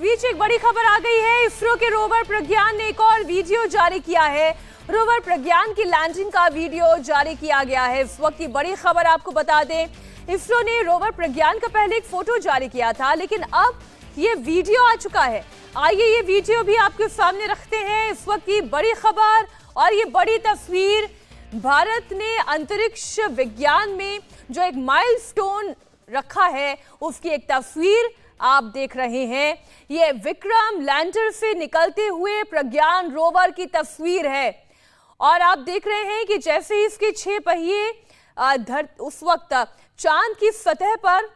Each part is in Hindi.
बीच एक बड़ी खबर आ गई है। इसरो के रोवर प्रज्ञान ने एक और वीडियो जारी किया है। रोवर प्रज्ञान की लैंडिंग का वीडियो जारी किया गया है। इस वक्त की बड़ी खबर आपको बता दें, इसरो ने रोवर प्रज्ञान का पहले एक फोटो जारी किया था, लेकिन अब ये वीडियो आ चुका है। आइए ये वीडियो भी आपके सामने रखते हैं। इस वक्त की बड़ी खबर और ये बड़ी तस्वीर, भारत ने अंतरिक्ष विज्ञान में जो एक माइलस्टोन रखा है उसकी एक तस्वीर आप देख रहे हैं। ये विक्रम लैंडर से निकलते हुए प्रज्ञान रोवर की तस्वीर है और आप देख रहे हैं कि जैसे ही इसके 6 पहिए उस वक्त चांद की सतह पर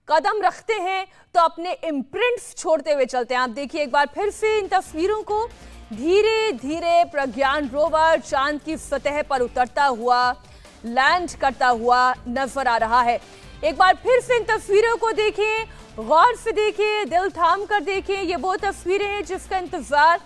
कदम रखते हैं तो अपने इम्प्रिंट्स छोड़ते हुए चलते हैं। आप देखिए एक बार फिर से इन तस्वीरों को, धीरे धीरे प्रज्ञान रोवर चांद की सतह पर उतरता हुआ, लैंड करता हुआ नजर आ रहा है। एक बार फिर से इन तस्वीरों को देखें, गौर से देखिए, दिल थाम कर देखिए। ये वो तस्वीरें हैं जिसका इंतजार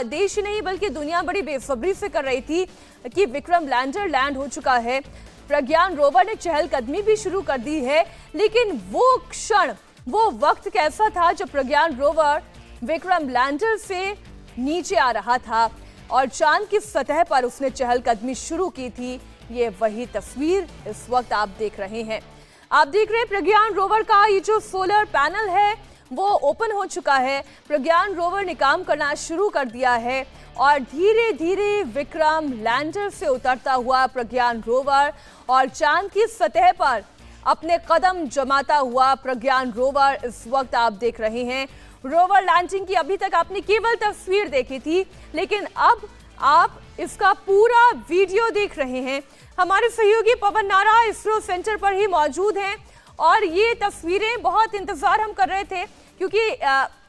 देश ही नहीं बल्कि दुनिया बड़ी बेसब्री से कर रही थी कि विक्रम लैंडर लैंड हो चुका है। प्रज्ञान रोवर ने चहलकदमी भी शुरू कर दी है, लेकिन वो क्षण, वो वक्त कैसा था जब प्रज्ञान रोवर विक्रम लैंडर से नीचे आ रहा था और चांद की सतह पर उसने चहलकदमी शुरू की थी। ये वही तस्वीर इस वक्त आप देख रहे हैं। आप देख रहे हैं प्रज्ञान रोवर का ये जो सोलर पैनल है वो ओपन हो चुका है। प्रज्ञान रोवर ने काम करना शुरू कर दिया है और धीरे धीरे विक्रम लैंडर से उतरता हुआ प्रज्ञान रोवर और चांद की सतह पर अपने कदम जमाता हुआ प्रज्ञान रोवर इस वक्त आप देख रहे हैं। रोवर लैंडिंग की अभी तक आपने केवल तस्वीर देखी थी, लेकिन अब आप इसका पूरा वीडियो देख रहे हैं। हमारे सहयोगी पवन नारा इसरो सेंटर पर ही मौजूद हैं और ये तस्वीरें बहुत इंतजार हम कर रहे थे, क्योंकि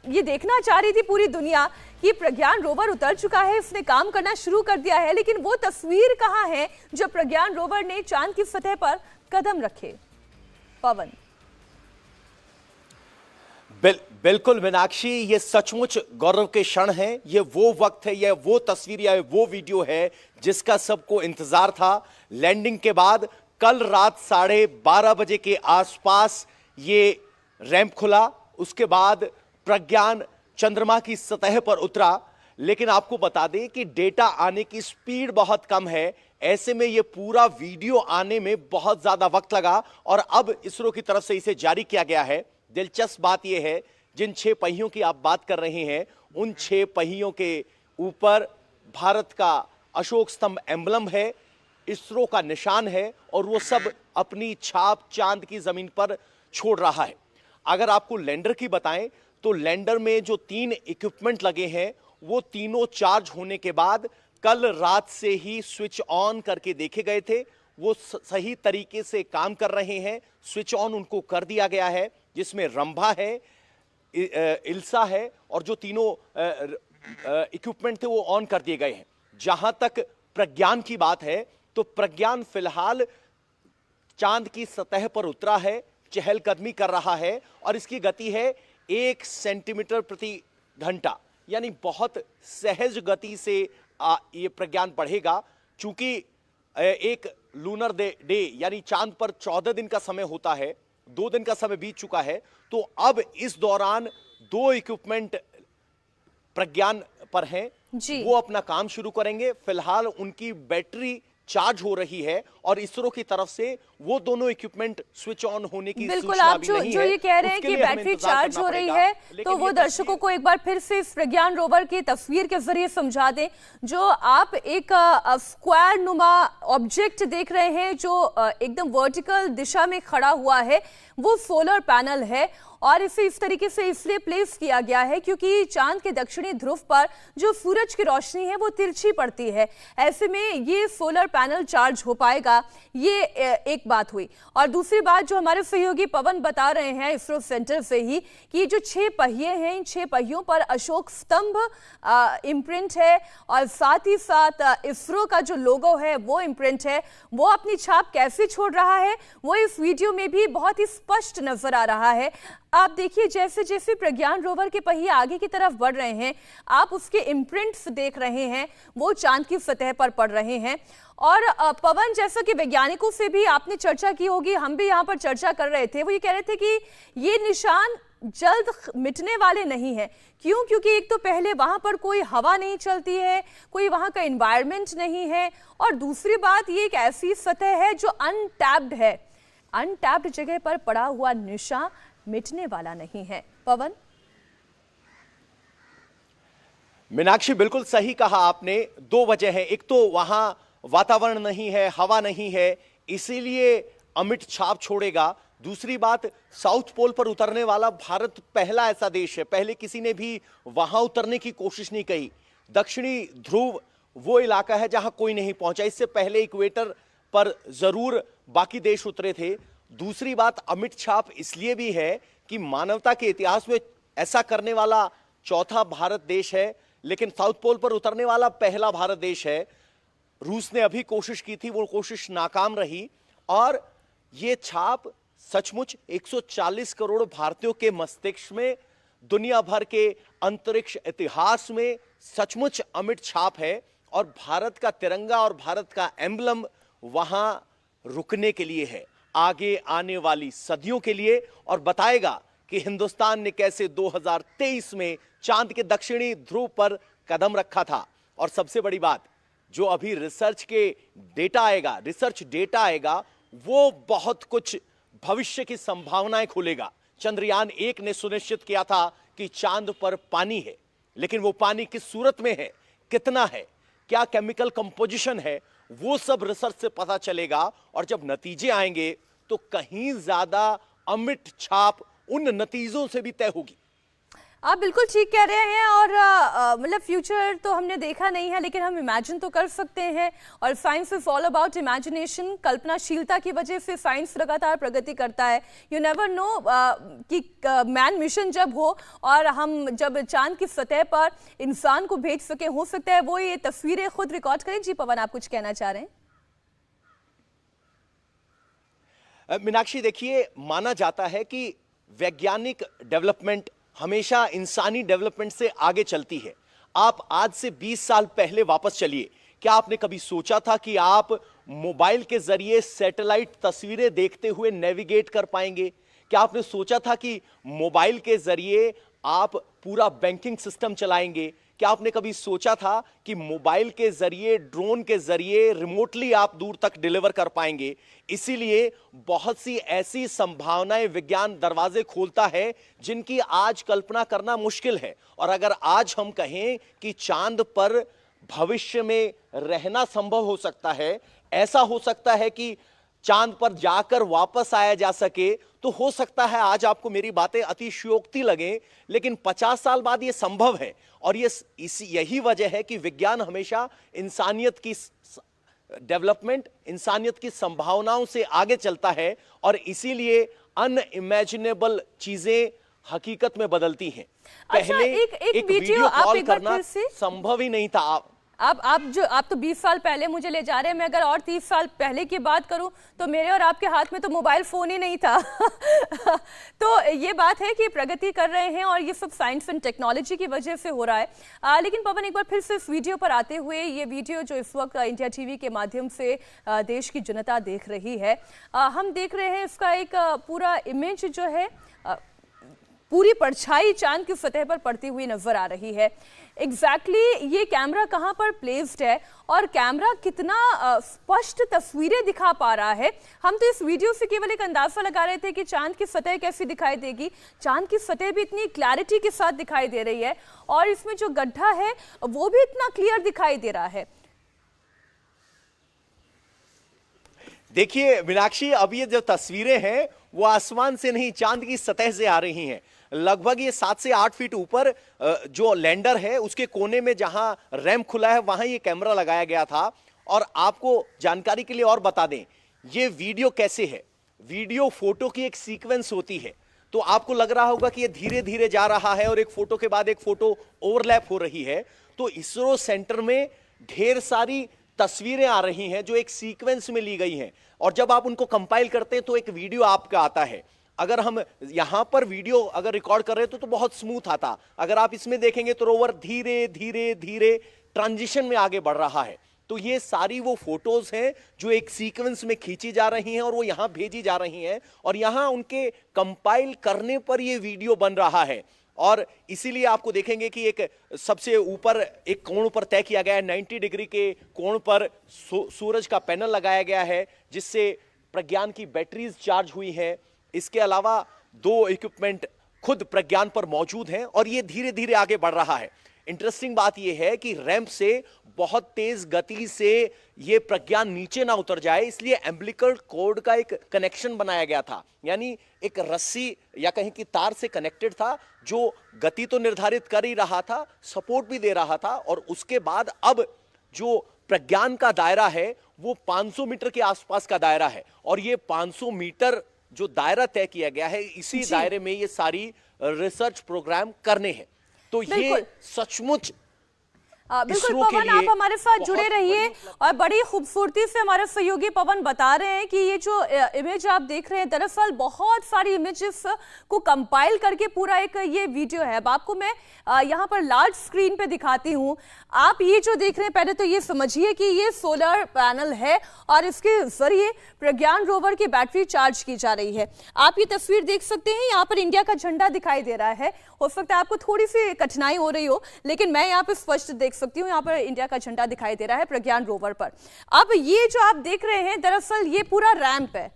ये देखना चाह रही थी पूरी दुनिया कि प्रज्ञान रोवर उतर चुका है, इसने काम करना शुरू कर दिया है, लेकिन वो तस्वीर कहाँ है जब प्रज्ञान रोवर ने चांद की सतह पर कदम रखे। पवन। बिल्कुल मीनाक्षी, ये सचमुच गौरव के क्षण हैं। ये वो वक्त है, ये वो तस्वीर या वो वीडियो है जिसका सबको इंतजार था। लैंडिंग के बाद कल रात 12:30 बजे के आसपास ये रैंप खुला, उसके बाद प्रज्ञान चंद्रमा की सतह पर उतरा। लेकिन आपको बता दें कि डेटा आने की स्पीड बहुत कम है, ऐसे में ये पूरा वीडियो आने में बहुत ज्यादा वक्त लगा और अब इसरो की तरफ से इसे जारी किया गया है। दिलचस्प बात यह है, जिन 6 पहियों की आप बात कर रहे हैं, उन 6 पहियों के ऊपर भारत का अशोक स्तंभ एम्बलम है, इसरो का निशान है और वो सब अपनी छाप चांद की जमीन पर छोड़ रहा है। अगर आपको लैंडर की बताएं तो लैंडर में जो 3 इक्विपमेंट लगे हैं वो तीनों चार्ज होने के बाद कल रात से ही स्विच ऑन करके देखे गए थे। वो सही तरीके से काम कर रहे हैं, स्विच ऑन उनको कर दिया गया है, जिसमें रंभा है, इल्सा है और जो तीनों इक्विपमेंट थे वो ऑन कर दिए गए हैं। जहां तक प्रज्ञान की बात है तो प्रज्ञान फिलहाल चांद की सतह पर उतरा है, चहलकदमी कर रहा है और इसकी गति है 1 सेंटीमीटर प्रति घंटा, यानी बहुत सहज गति से ये प्रज्ञान बढ़ेगा। चूंकि एक लूनर डे यानी चांद पर 14 दिन का समय होता है, 2 दिन का समय बीत चुका है, तो अब इस दौरान 2 इक्विपमेंट प्रज्ञान पर हैं, वो अपना काम शुरू करेंगे। फिलहाल उनकी बैटरी चार्ज हो रही है और इसरो की तरफ से वो दोनों इक्विपमेंट स्विच ऑन होने की बिल्कुल आप जो ये कह रहे हैं कि बैटरी चार्ज हो रही है, तो वो दर्शकों को एक बार फिर से इस प्रज्ञान रोवर की तस्वीर के जरिए समझा दें। जो आप एक स्क्वायर नुमा ऑब्जेक्ट देख रहे हैं जो एकदम वर्टिकल दिशा में खड़ा हुआ है, वो सोलर पैनल है और इसे इस तरीके से इसलिए प्लेस किया गया है क्योंकि चांद के दक्षिणी ध्रुव पर जो सूरज की रोशनी है वो तिरछी पड़ती है। ऐसे में ये सोलर पैनल चार्ज हो पाएगा, ये एक बात हुई। और दूसरी बात जो हमारे सहयोगी पवन बता रहे हैं इसरो सेंटर से ही कि जो 6 पहिए हैं, इन 6 पहियों पर अशोक स्तंभ इम्प्रिंट है और साथ ही साथ इसरो का जो लोगो है वो इम्प्रिंट है। वो अपनी छाप कैसे छोड़ रहा है वो इस वीडियो में भी बहुत ही स्पष्ट नजर आ रहा है। आप देखिए जैसे जैसे प्रज्ञान रोवर के पहिए आगे की तरफ बढ़ रहे हैं, आप उसके इम्प्रिंट्स देख रहे हैं, वो चांद की सतह पर पड़ रहे हैं। और पवन, जैसा कि वैज्ञानिकों से भी आपने चर्चा की होगी, हम भी यहाँ पर चर्चा कर रहे थे, वो ये कह रहे थे कि ये निशान जल्द मिटने वाले नहीं हैं। क्यों? क्योंकि एक तो पहले वहां पर कोई हवा नहीं चलती है, कोई वहां का एनवायरनमेंट नहीं है, और दूसरी बात ये एक ऐसी सतह है जो अनटैप्ड है। अनटैप्ड जगह पर पड़ा हुआ निशा मिटने वाला नहीं है। पवन। मीनाक्षी, बिल्कुल सही कहा आपने। दो वजह है, एक तो वहां वातावरण नहीं है, हवा नहीं है, इसीलिए अमिट छाप छोड़ेगा। दूसरी बात, साउथ पोल पर उतरने वाला भारत पहला ऐसा देश है, पहले किसी ने भी वहां उतरने की कोशिश नहीं की। दक्षिणी ध्रुव वो इलाका है जहां कोई नहीं पहुंचा, इससे पहले इक्वेटर पर जरूर बाकी देश उतरे थे। दूसरी बात, अमिट छाप इसलिए भी है कि मानवता के इतिहास में ऐसा करने वाला चौथा भारत देश है, लेकिन साउथ पोल पर उतरने वाला पहला भारत देश है। रूस ने अभी कोशिश की थी, वो कोशिश नाकाम रही, और ये छाप सचमुच 140 करोड़ भारतीयों के मस्तिष्क में, दुनिया भर के अंतरिक्ष इतिहास में सचमुच अमिट छाप है। और भारत का तिरंगा और भारत का एम्बलम वहां रुकने के लिए है, आगे आने वाली सदियों के लिए, और बताएगा कि हिंदुस्तान ने कैसे 2023 में चांद के दक्षिणी ध्रुव पर कदम रखा था। और सबसे बड़ी बात, जो अभी रिसर्च डेटा आएगा, वो बहुत कुछ भविष्य की संभावनाएं खोलेगा। चंद्रयान 1 ने सुनिश्चित किया था कि चांद पर पानी है, लेकिन वो पानी किस सूरत में है, कितना है, क्या केमिकल कंपोजिशन है, वो सब रिसर्च से पता चलेगा। और जब नतीजे आएंगे तो कहीं ज्यादा अमिट छाप उन नतीजों से भी तय होगी। आप बिल्कुल ठीक कह रहे हैं, और मतलब फ्यूचर तो हमने देखा नहीं है, लेकिन हम इमेजिन तो कर सकते हैं। और science is all about imagination. कल्पनाशीलता की वजह से साइंस लगातार प्रगति करता है। यू नेवर नो कि मैन मिशन जब हो और हम जब चांद की सतह पर इंसान को भेज सके, हो सकता है वो ये तस्वीरें खुद रिकॉर्ड करें। जी पवन, आप कुछ कहना चाह रहे हैं? मीनाक्षी, देखिए, माना जाता है कि वैज्ञानिक डेवलपमेंट हमेशा इंसानी डेवलपमेंट से आगे चलती है। आप आज से 20 साल पहले वापस चलिए, क्या आपने कभी सोचा था कि आप मोबाइल के जरिए सैटेलाइट तस्वीरें देखते हुए नेविगेट कर पाएंगे? क्या आपने सोचा था कि मोबाइल के जरिए आप पूरा बैंकिंग सिस्टम चलाएंगे? क्या आपने कभी सोचा था कि मोबाइल के जरिए, ड्रोन के जरिए रिमोटली आप दूर तक डिलीवर कर पाएंगे? इसीलिए बहुत सी ऐसी संभावनाएं विज्ञान दरवाजे खोलता है जिनकी आज कल्पना करना मुश्किल है। और अगर आज हम कहें कि चांद पर भविष्य में रहना संभव हो सकता है, ऐसा हो सकता है कि चांद पर जाकर वापस आया जा सके, तो हो सकता है आज आपको मेरी बातें अतिशयोक्ति लगे, लेकिन 50 साल बाद यह संभव है। और यही वजह है कि विज्ञान हमेशा इंसानियत की डेवलपमेंट, इंसानियत की संभावनाओं से आगे चलता है, और इसीलिए अनइमेजिनेबल चीजें हकीकत में बदलती हैं। पहले एक वीडियो कॉल करना संभव ही नहीं था। आप तो 20 साल पहले मुझे ले जा रहे हैं। मैं अगर और 30 साल पहले की बात करूं तो मेरे और आपके हाथ में तो मोबाइल फोन ही नहीं था। तो ये बात है कि प्रगति कर रहे हैं, और ये सब साइंस एंड टेक्नोलॉजी की वजह से हो रहा है। लेकिन पवन, एक बार फिर से इस वीडियो पर आते हुए, ये वीडियो जो इस वक्त इंडिया टीवी के माध्यम से देश की जनता देख रही है, हम देख रहे हैं इसका एक पूरा इमेज जो है, पूरी परछाई चांद की सतह पर पड़ती हुई नजर आ रही है। एग्जैक्टली ये कैमरा कहां पर प्लेस्ड है और कैमरा कितना स्पष्ट तस्वीरें दिखा पा रहा है, हम तो इस वीडियो से केवल एक अंदाजा लगा रहे थे कि चांद की सतह कैसी दिखाई देगी। चांद की सतह भी इतनी क्लैरिटी के साथ दिखाई दे रही है, और इसमें जो गड्ढा है वो भी इतना क्लियर दिखाई दे रहा है। देखिए मीनाक्षी, अब ये जो तस्वीरें हैं वो आसमान से नहीं, चांद की सतह से आ रही हैं। लगभग ये 7 से 8 फीट ऊपर जो लैंडर है उसके कोने में जहां रैंप खुला है वहां ये कैमरा लगाया गया था। और आपको जानकारी के लिए और बता दें, ये वीडियो कैसे है, वीडियो फोटो की एक सीक्वेंस होती है, तो आपको लग रहा होगा कि ये धीरे धीरे जा रहा है और एक फोटो के बाद एक फोटो ओवरलैप हो रही है। तो इसरो सेंटर में ढेर सारी तस्वीरें आ रही हैं जो एक सीक्वेंस में ली गई हैं, और जब आप उनको कंपाइल करते हैं तो एक वीडियो आपका आता है। अगर हम यहां पर वीडियो अगर रिकॉर्ड कर रहे हैं तो बहुत स्मूथ आता, अगर आप इसमें देखेंगे तो रोवर धीरे धीरे धीरे ट्रांजिशन में आगे बढ़ रहा है। तो ये सारी वो फोटोज हैं जो एक सीक्वेंस में खींची जा रही हैं और वो यहां भेजी जा रही हैं और यहां उनके कंपाइल करने पर ये वीडियो बन रहा है। और इसीलिए आपको देखेंगे कि एक सबसे ऊपर एक कोण पर तय किया गया है, 90 डिग्री के कोण पर सूरज का पैनल लगाया गया है जिससे प्रज्ञान की बैटरीज चार्ज हुई हैं। इसके अलावा 2 इक्विपमेंट खुद प्रज्ञान पर मौजूद हैं और ये धीरे धीरे आगे बढ़ रहा है। इंटरेस्टिंग बात यह है कि रैंप से बहुत तेज गति से यह प्रज्ञान नीचे ना उतर जाए, इसलिए एम्बिलिकल कॉर्ड का एक कनेक्शन बनाया गया था, यानी एक रस्सी या कहीं की तार से कनेक्टेड था जो गति तो निर्धारित कर ही रहा था, सपोर्ट भी दे रहा था। और उसके बाद अब जो प्रज्ञान का दायरा है वो 500 मीटर के आसपास का दायरा है और ये 500 मीटर जो दायरा तय किया गया है, इसी दायरे में ये सारी रिसर्च प्रोग्राम करने हैं। तो ये सचमुच बिल्कुल पवन, आप हमारे साथ जुड़े रहिए और बड़ी खूबसूरती से हमारे सहयोगी पवन बता रहे हैं कि ये जो इमेज आप देख रहे हैं दरअसल बहुत सारी इमेजेस को कंपाइल करके पूरा एक ये वीडियो है। अब आपको मैं यहाँ पर लार्ज स्क्रीन पे दिखाती हूँ। आप ये जो देख रहे हैं, पहले तो ये समझिए कि ये सोलर पैनल है और इसके जरिए प्रज्ञान रोवर की बैटरी चार्ज की जा रही है। आप ये तस्वीर देख सकते हैं, यहाँ पर इंडिया का झंडा दिखाई दे रहा है। हो सकता है आपको थोड़ी सी कठिनाई हो रही हो, लेकिन मैं यहाँ पे स्पष्ट देख सकती हूँ, यहाँ पर इंडिया का झंडा दिखाई दे रहा है प्रज्ञान रोवर पर। अब ये जो आप देख रहे हैं दरअसल ये पूरा रैंप है,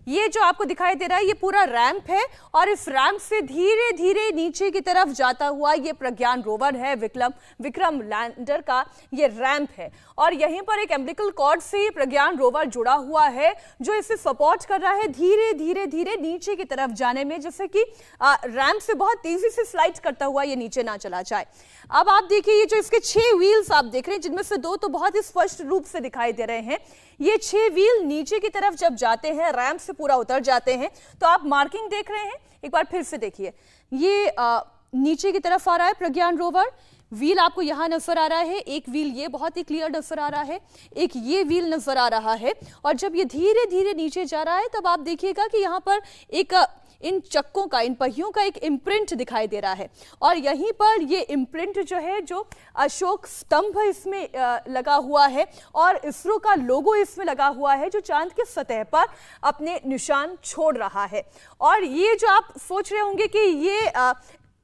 ये जो आपको दिखाई दे रहा है ये पूरा रैंप है और इस रैंप से धीरे धीरे नीचे की तरफ जाता हुआ ये प्रज्ञान रोवर है, विक्रम लैंडर का ये रैंप है। और यहीं पर एक एम्बिलिकल कॉर्ड से प्रज्ञान रोवर जुड़ा हुआ है जो इसे सपोर्ट कर रहा है धीरे धीरे धीरे नीचे की तरफ जाने में, जैसे कि रैंप से बहुत तेजी से स्लाइड करता हुआ ये नीचे ना चला जाए। अब आप देखिए ये जो इसके 6 व्हील्स आप देख रहे हैं, जिनमें से 2 तो बहुत ही स्पष्ट रूप से दिखाई दे रहे हैं। ये 6 व्हील नीचे की तरफ जब जाते हैं, रैंप से पूरा उतर जाते हैं, तो आप मार्किंग देख रहे हैं, एक बार फिर से देखिए, ये नीचे की तरफ आ रहा है प्रज्ञान रोवर। व्हील आपको यहां नजर आ रहा है, एक व्हील ये बहुत ही क्लियर नजर आ रहा है, एक ये व्हील नजर आ रहा है। और जब ये धीरे धीरे नीचे जा रहा है तब आप देखिएगा कि यहाँ पर एक इन चक्कों का, इन पहियों का एक इम्प्रिंट दिखाई दे रहा है और यहीं पर ये इम्प्रिंट जो है, जो अशोक स्तंभ इसमें लगा हुआ है और इसरो का लोगो इसमें लगा हुआ है जो चांद के सतह पर अपने निशान छोड़ रहा है। और ये जो आप सोच रहे होंगे कि ये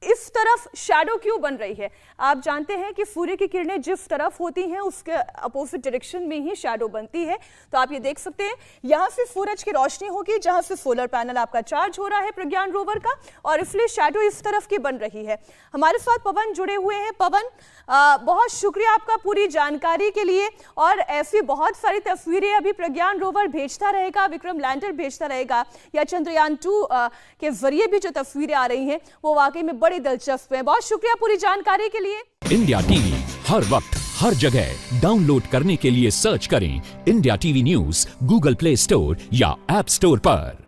इस तरफ शैडो क्यों बन रही है, आप जानते हैं कि सूर्य की किरणें जिस तरफ होती हैं उसके अपोजिट डायरेक्शन में ही शैडो बनती है। तो आप ये देख सकते हैं यहाँ से सूरज की रोशनी होगी जहाँ से सोलर पैनल आपका चार्ज हो रहा है प्रज्ञान रोवर का, और इसलिए शैडो इस तरफ की बन रही है। हमारे साथ पवन जुड़े हुए हैं। पवन, बहुत शुक्रिया आपका पूरी जानकारी के लिए। और ऐसी बहुत सारी तस्वीरें अभी प्रज्ञान रोवर भेजता रहेगा, विक्रम लैंडर भेजता रहेगा, या चंद्रयान 2 के जरिए भी जो तस्वीरें आ रही हैं वो वाकई में बड़ी दिलचस्प है। बहुत शुक्रिया पूरी जानकारी के लिए। इंडिया टीवी हर वक्त हर जगह डाउनलोड करने के लिए सर्च करें India TV news Google play store या ऐप स्टोर पर।